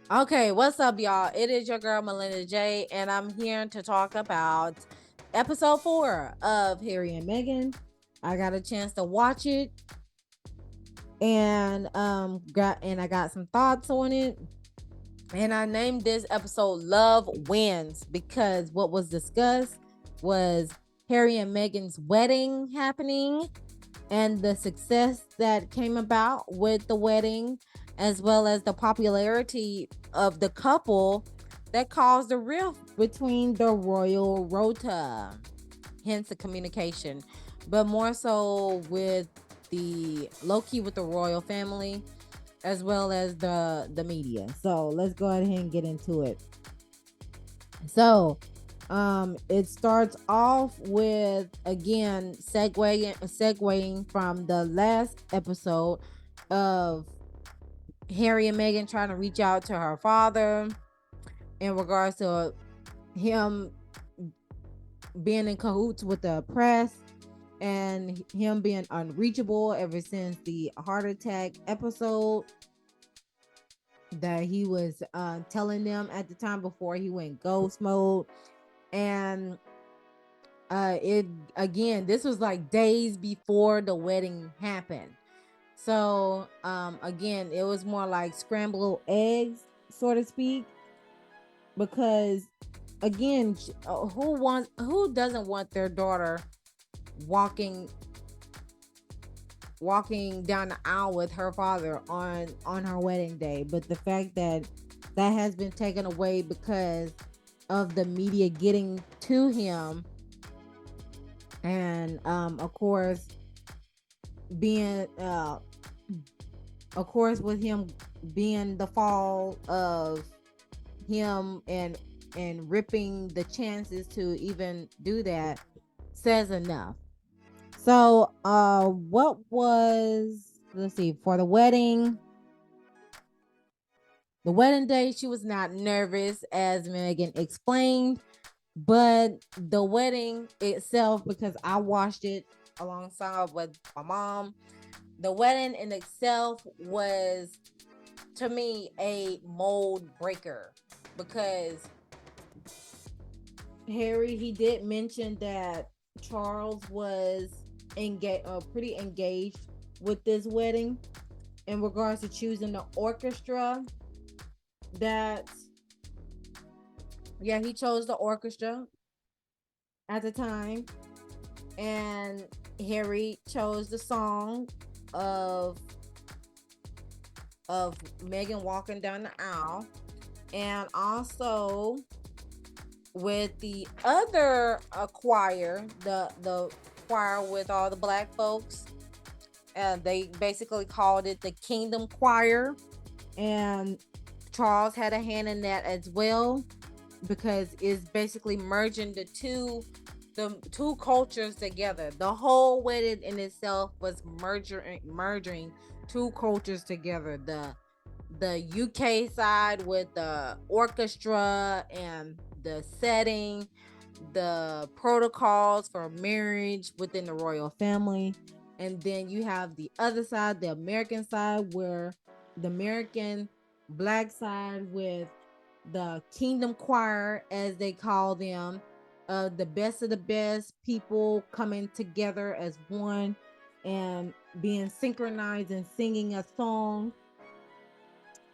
Okay, what's up, y'all? It is your girl Molinda Jae, and I'm here to talk about episode 4 of Harry and Meghan. I got a chance to watch it, and I got some thoughts on it. And I named this episode Love Wins because what was discussed was Harry and Meghan's wedding happening and the success that came about with the wedding, as well as the popularity of the couple that caused a rift between the royal rota, hence the communication, but more so with the low key with the royal family as well as the media. So let's go ahead and get into it. So it starts off with again segueing from the last episode of Harry and Meghan trying to reach out to her father in regards to him being in cahoots with the press and him being unreachable ever since the heart attack episode that he was telling them at the time before he went ghost mode. And it again, this was like days before the wedding happened. So again, it was more like scrambled eggs, so to speak, because again, who doesn't want their daughter walking down the aisle with her father on her wedding day? But the fact that that has been taken away because of the media getting to him, and of course being of course with him being the fall of him and ripping the chances to even do that says enough. So what was, let's see, for the wedding day, she was not nervous, as Meghan explained, but the wedding itself, because I watched it alongside with my mom, the wedding in itself was, to me, a mold breaker, because Harry, he did mention that Charles was pretty engaged with this wedding in regards to choosing the orchestra. That, yeah, he chose the orchestra at the time, and Harry chose the song of Meghan walking down the aisle, and also with the other choir, the choir with all the black folks, and they basically called it the Kingdom Choir, and Charles had a hand in that as well, because it's basically merging the two cultures together. The whole wedding in itself was merging two cultures together. The UK side with the orchestra and the setting, the protocols for marriage within the royal family, and then you have the other side, the American side, where the American black side with the Kingdom Choir, as they call them, the best of the best people coming together as one and being synchronized and singing a song.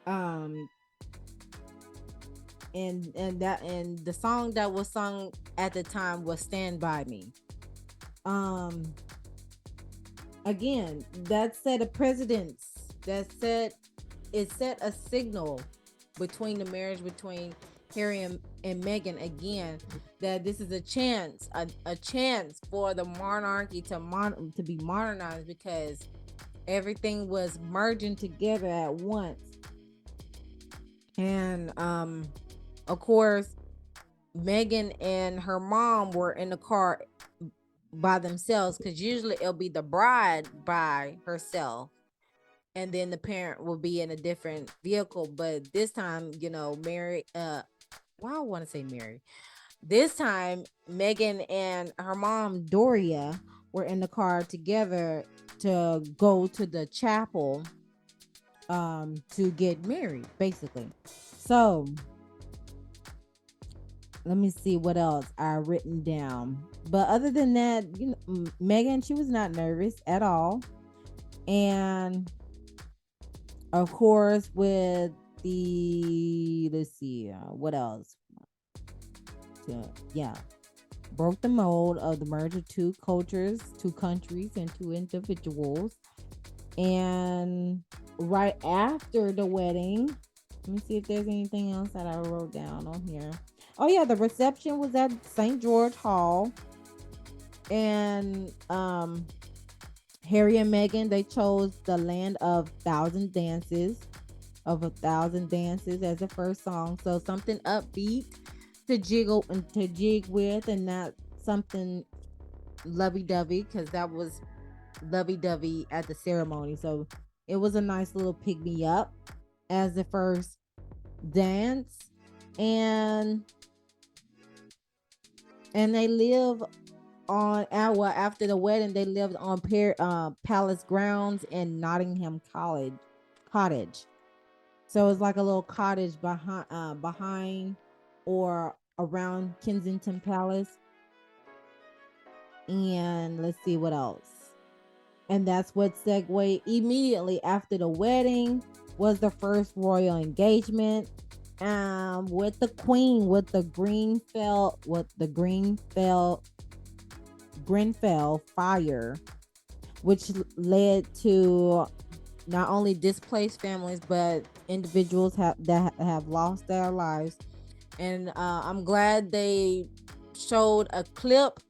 Um, and the song that was sung at the time was "Stand by Me." Um, again, that set a precedence. That set it set a signal between the marriage between Harry and Meghan, again, that this is a chance for the monarchy to be modernized, because everything was merging together at once. And of course, Meghan and her mom were in the car by themselves, because usually it'll be the bride by herself and then the parent will be in a different vehicle. But this time, Mary, well, I want to say Mary. This time, Meghan and her mom, Doria, were in the car together to go to the chapel to get married, basically. So let me see what else I written down. But other than that, Meghan, she was not nervous at all. And of course, with the, let's see, what else? Yeah, broke the mold of the merge of two cultures, two countries, and two individuals. And right after the wedding, let me see if there's anything else that I wrote down on here. Oh yeah, the reception was at St. George Hall, and Harry and Meghan, they chose the Land of Thousand Dances, of a Thousand Dances, as the first song. So something upbeat to jiggle and to jig with, and not something lovey-dovey, because that was lovey-dovey at the ceremony. So it was a nice little pick me up as the first dance. And they live on after the wedding, they lived on palace grounds in Nottingham Cottage. So it's like a little cottage behind or around Kensington Palace. And let's see what else. And that's what segued immediately after the wedding was the first royal engagement with the queen, with the Grenfell fire, which led to not only displaced families but individuals that have lost their lives. And I'm glad they showed a clip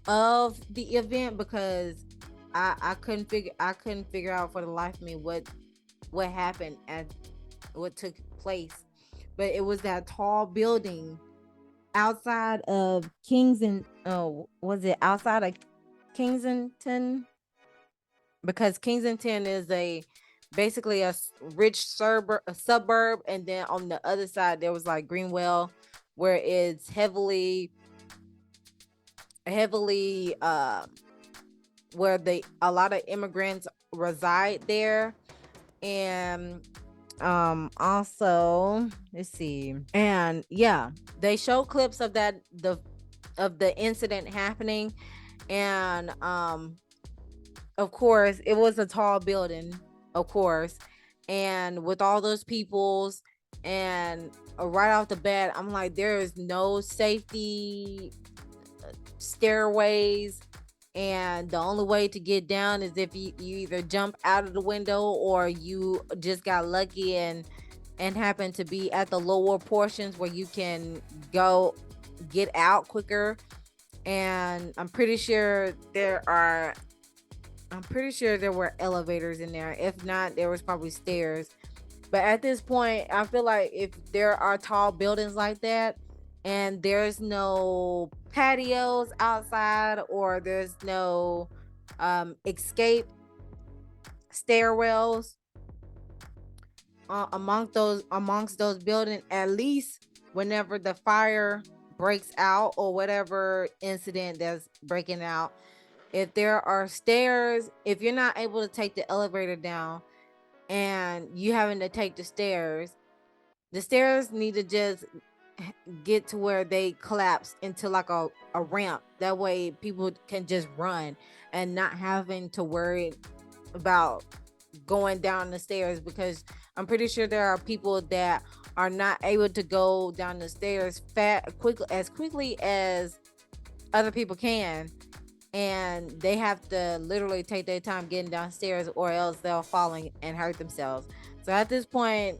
of the event, because I couldn't figure out for the life of me what happened and what took place. But it was that tall building outside of Kingston. Oh, was it outside of Kensington? Because Kensington is basically a rich suburb, and then on the other side there was like Greenwell, where it's heavily where a lot of immigrants reside there. And also, let's see, and yeah, they show clips of the incident happening. And of course it was a tall building, of course, and with all those peoples. And right off the bat, I'm like, there is no safety stairways, and the only way to get down is if you either jump out of the window, or you just got lucky and happen to be at the lower portions where you can go get out quicker. And I'm pretty sure there were elevators in there. If not, there was probably stairs. But at this point, I feel like if there are tall buildings like that and there's no patios outside, or there's no escape stairwells amongst those buildings, at least whenever the fire breaks out or whatever incident that's breaking out, if there are stairs, if you're not able to take the elevator down and you having to take the stairs need to just get to where they collapse into like a ramp. That way people can just run and not having to worry about going down the stairs, because I'm pretty sure there are people that are not able to go down the stairs quickly as other people can, and they have to literally take their time getting downstairs, or else they'll fall and hurt themselves. So at this point,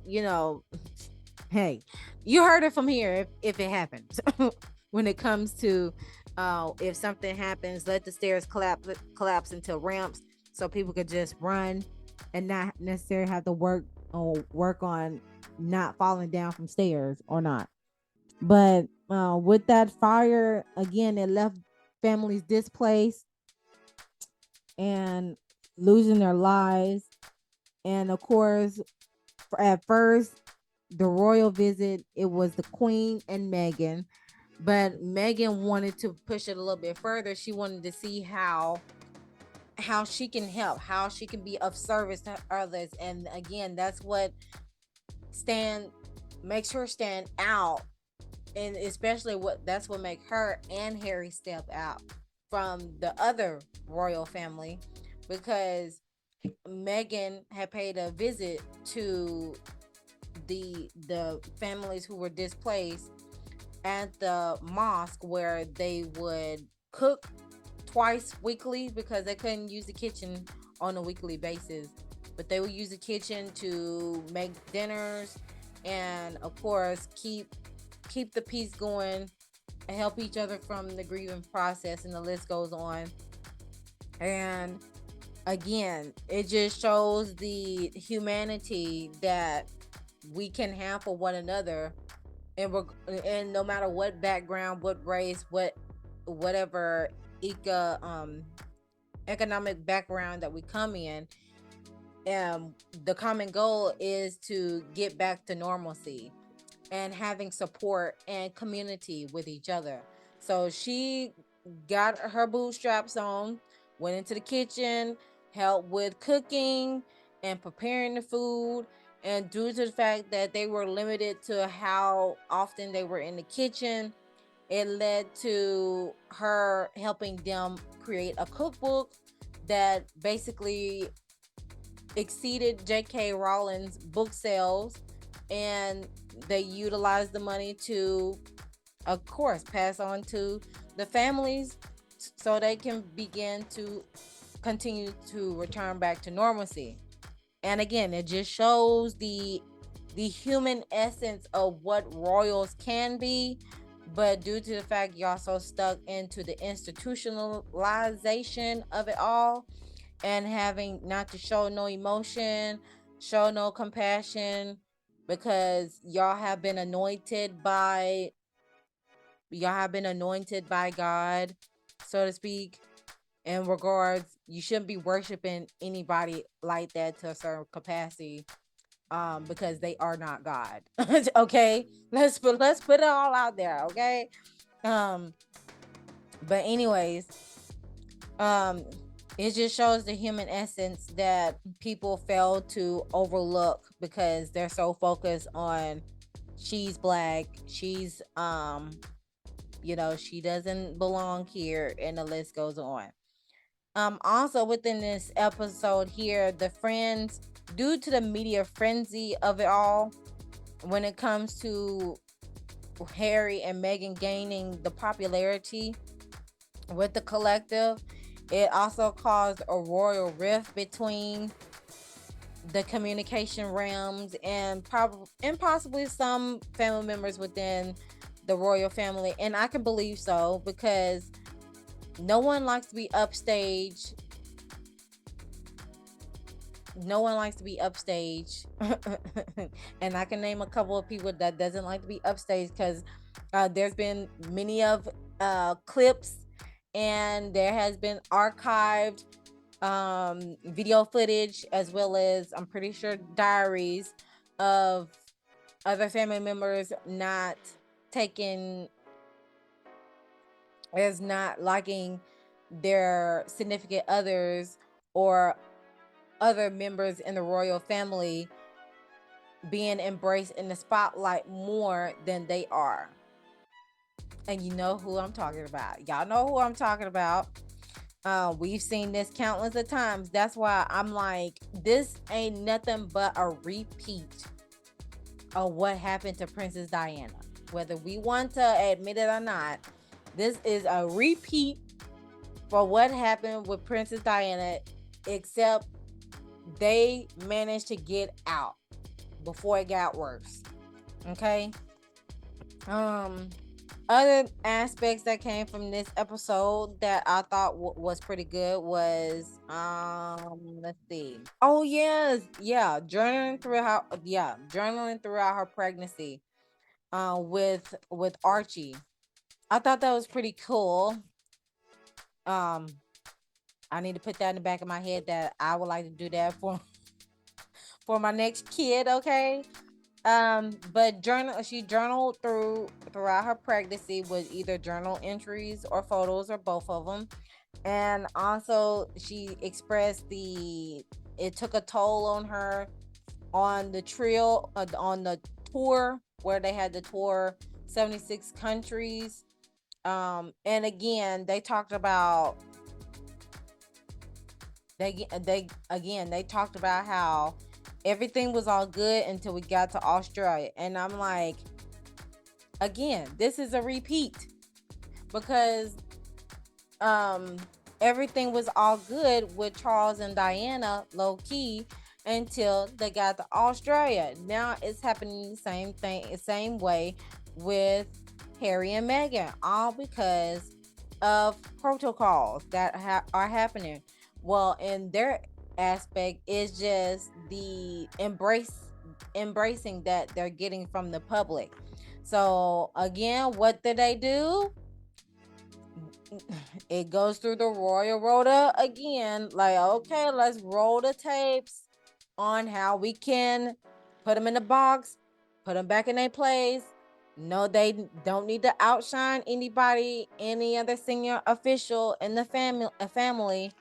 hey, you heard it from here. If it happens, when it comes to if something happens, let the stairs collapse into ramps, so people could just run and not necessarily have to work on not falling down from stairs or not. But with that fire, again, it left families displaced and losing their lives. And of course, at first, the royal visit, it was the Queen and Meghan. But Meghan wanted to push it a little bit further. She wanted to see how she can help, how she can be of service to others. And again, that's what makes her stand out, and especially what make her and Harry step out from the other royal family, because Meghan had paid a visit to the families who were displaced at the mosque, where they would cook twice weekly because they couldn't use the kitchen on a weekly basis, but they would use the kitchen to make dinners and of course keep the peace going and help each other from the grieving process, and the list goes on. And again, it just shows the humanity that we can have for one another, and no matter what background, what race, whatever economic background that we come in, the common goal is to get back to normalcy and having support and community with each other. So she got her bootstraps on, went into the kitchen, helped with cooking and preparing the food. And due to the fact that they were limited to how often they were in the kitchen, it led to her helping them create a cookbook that basically exceeded J.K. Rowling's book sales, and they utilized the money to, of course, pass on to the families so they can begin to continue to return back to normalcy. And again, it just shows the human essence of what royals can be, but due to the fact y'all so stuck into the institutionalization of it all, and having not to show no emotion, show no compassion, because y'all have been anointed by God, so to speak. In regards, you shouldn't be worshiping anybody like that to a certain capacity, because they are not God. Okay, let's put it all out there. Okay, um, but anyways, um, it just shows the human essence that people fail to overlook because they're so focused on she's black, she's she doesn't belong here, and the list goes on. Also within this episode here, the friends, due to the media frenzy of it all, when it comes to Harry and Meghan gaining the popularity with the collective, it also caused a royal rift between the communication realms, and possibly some family members within the royal family. And I can believe so, because no one likes to be upstage. No one likes to be upstage. And I can name a couple of people that doesn't like to be upstage, because there's been many of clips, and there has been archived video footage, as well as I'm pretty sure diaries of other family members not taking as not liking their significant others or other members in the royal family being embraced in the spotlight more than they are. And you know who I'm talking about. Y'all know who I'm talking about. We've seen this countless of times. That's why I'm like, this ain't nothing but a repeat of what happened to Princess Diana. Whether we want to admit it or not, this is a repeat for what happened with Princess Diana, except they managed to get out before it got worse. Okay. Other aspects that came from this episode that I thought was pretty good was let's see. Oh yes, yeah, journaling throughout her pregnancy with Archie. I thought that was pretty cool. I need to put that in the back of my head that I would like to do that for my next kid, okay? But she journaled throughout her pregnancy with either journal entries or photos or both of them. And also she expressed it took a toll on her on the trail, on the tour, where they had to tour 76 countries. And again, they talked about they talked about how everything was all good until we got to Australia. And I'm like, again, this is a repeat, because everything was all good with Charles and Diana, low key, until they got to Australia. Now it's happening the same way with Harry and Meghan, all because of protocols that are happening. Well, in their aspect, is just the embracing that they're getting from the public. So again, what did they do? It goes through the royal rota again. Like, okay, let's roll the tapes on how we can put them in the box, put them back in their place. No, they don't need to outshine anybody, any other senior official in the family.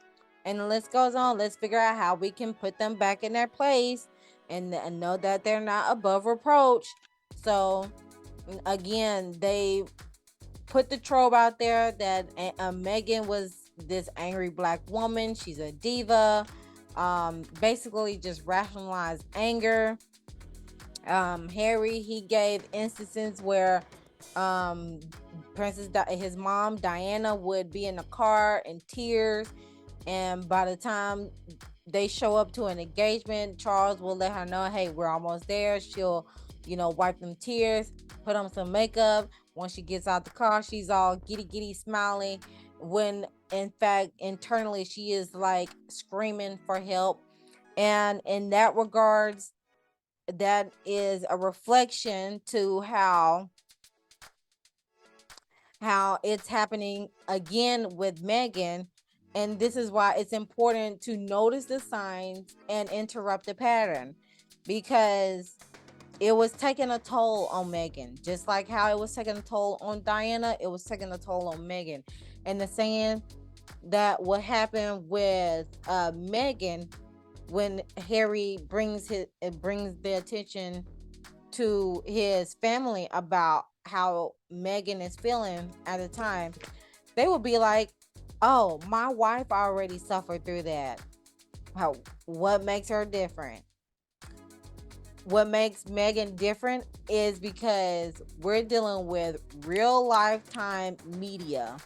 And the list goes on. Let's figure out how we can put them back in their place and know that they're not above reproach. So again, they put the trope out there that Meghan was this angry black woman. She's a diva. Basically just rationalized anger. Harry, he gave instances where his mom Diana would be in the car in tears, and by the time they show up to an engagement, Charles will let her know, hey, we're almost there. She'll, wipe them tears, put on some makeup. Once she gets out the car, she's all giddy smiling, when in fact internally she is like screaming for help. And in that regards, that is a reflection to how it's happening again with Meghan. And this is why it's important to notice the signs and interrupt the pattern, because it was taking a toll on Meghan. Just like how it was taking a toll on Diana, it was taking a toll on Meghan. And the saying that what happened with Meghan, when Harry brings the attention to his family about how Meghan is feeling at the time, they will be like, oh, my wife already suffered through that. What makes her different? What makes Meghan different is because we're dealing with real lifetime media.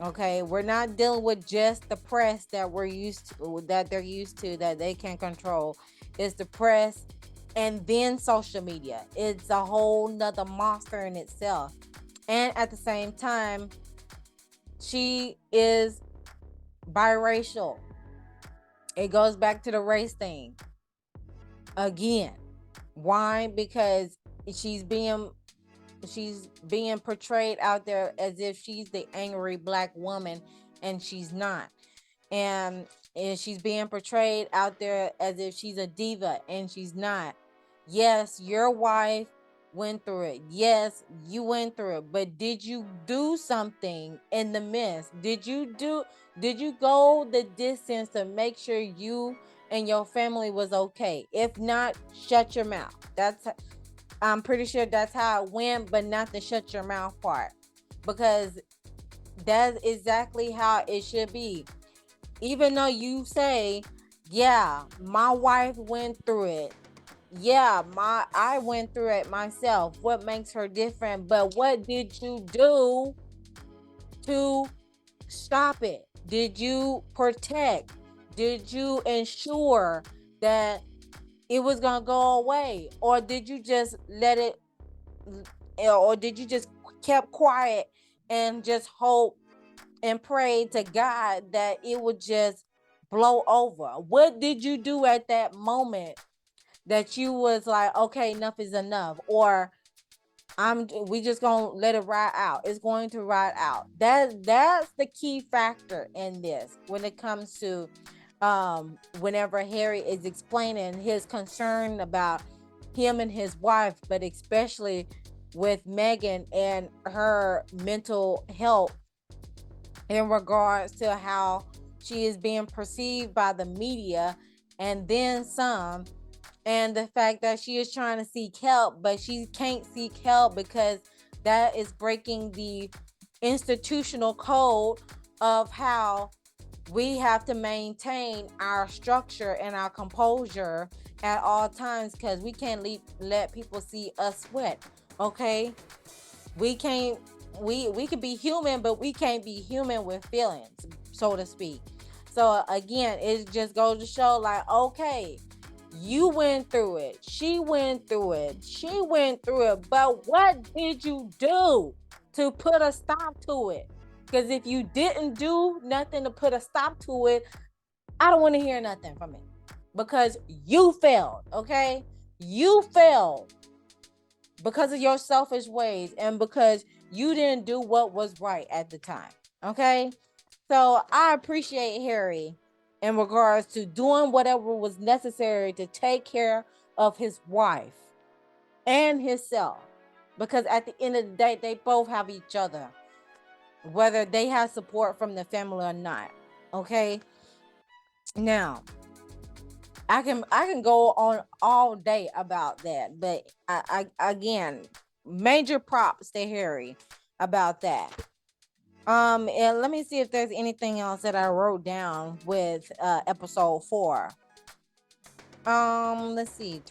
Okay, we're not dealing with just the press that they're used to, that they can control. It's the press and then social media. It's a whole nother monster in itself. And at the same time, she is biracial. It goes back to the race thing again. Why? Because she's being portrayed out there as if she's the angry black woman, and she's not. And she's being portrayed out there as if she's a diva, and she's not. Yes, your wife went through it. Yes, you went through it. But did you do something in the midst? Did you go the distance to make sure you and your family was okay? If not, shut your mouth. I'm pretty sure that's how it went, but not the shut your mouth part, because that's exactly how it should be. Even though you say, yeah, my wife went through it. Yeah, I went through it myself. What makes her different? But what did you do to stop it? Did you protect? Did you ensure that it was gonna go away? Or did you just let it, or did you just kept quiet and just hope and pray to God that it would just blow over? What did you do at that moment that you was like, okay, enough is enough? Or we just gonna let it ride out. It's going to ride out. That's the key factor in this when it comes to whenever Harry is explaining his concern about him and his wife, but especially with Meghan and her mental health in regards to how she is being perceived by the media and then some. and the fact that she is trying to seek help, but she can't seek help because that is breaking the institutional code of how we have to maintain our structure and our composure at all times, because we can't let people see us sweat. Okay, we can't, we can be human, but we can't be human with feelings, so to speak. So again, it just goes to show, like, okay, you went through it, she went through it, she went through it, but what did you do to put a stop to it? Because if you didn't do nothing to put a stop to it, I don't want to hear nothing from it, because you failed. Okay, you failed because of your selfish ways and because you didn't do what was right at the time. Okay, so I appreciate Harry in regards to doing whatever was necessary to take care of his wife and himself, because at the end of the day, they both have each other, whether they have support from the family or not. Okay, now I can go on all day about that, but I again, major props to Harry about that. And let me see if there's anything else that I wrote down with episode 4. Let's see.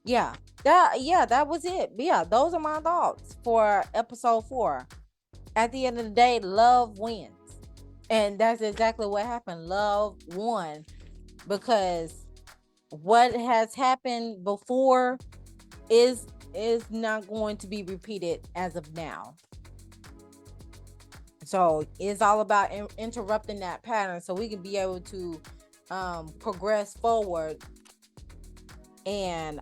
That was it. Yeah, those are my thoughts for episode 4. At the end of the day, love wins. And that's exactly what happened. Love won, because what has happened before is not going to be repeated as of now. So it's all about interrupting that pattern so we can be able to progress forward. And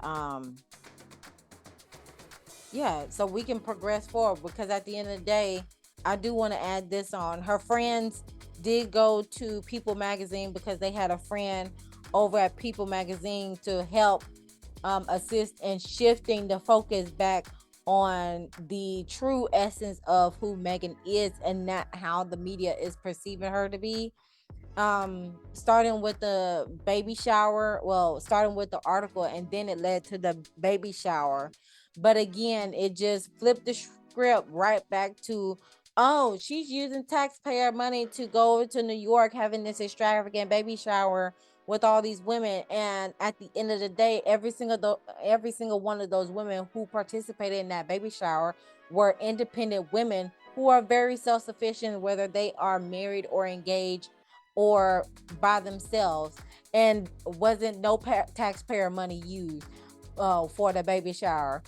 so we can progress forward, because at the end of the day, I do want to add this on. Her friends did go to People Magazine because they had a friend over at People Magazine to help assist in shifting the focus back on the true essence of who Meghan is and not how the media is perceiving her to be. Starting with the baby shower, starting with the article, and then it led to the baby shower. But again, it just flipped the script right back to, oh, she's using taxpayer money to go over to New York, having this extravagant baby shower with all these women. And at the end of the day, every single one of those women who participated in that baby shower were independent women who are very self-sufficient, whether they are married or engaged or by themselves, and wasn't no taxpayer money used for the baby shower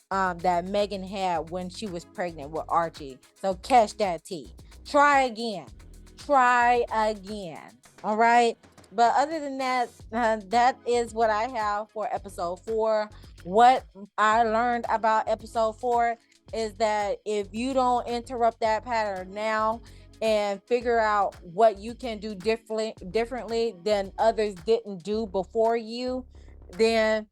that Meghan had when she was pregnant with Archie. So catch that tea. Try again. All right. But other than that, that is what I have for episode 4. What I learned about episode 4 is that if you don't interrupt that pattern now and figure out what you can do differently than others didn't do before you, then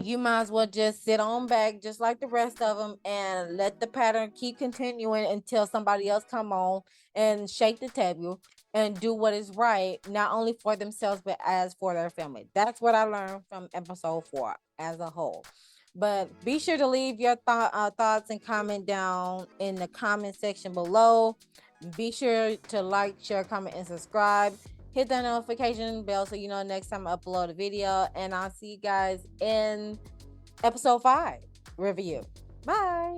you might as well just sit on back just like the rest of them and let the pattern keep continuing until somebody else come on and shake the table and do what is right, not only for themselves but as for their family. That's what I learned from episode 4 as a whole. But be sure to leave your thoughts and comment down in the comment section below. Be sure to like, share, comment, and subscribe. Hit that notification bell so you know next time I upload a video. And I'll see you guys in episode 5 review. Bye.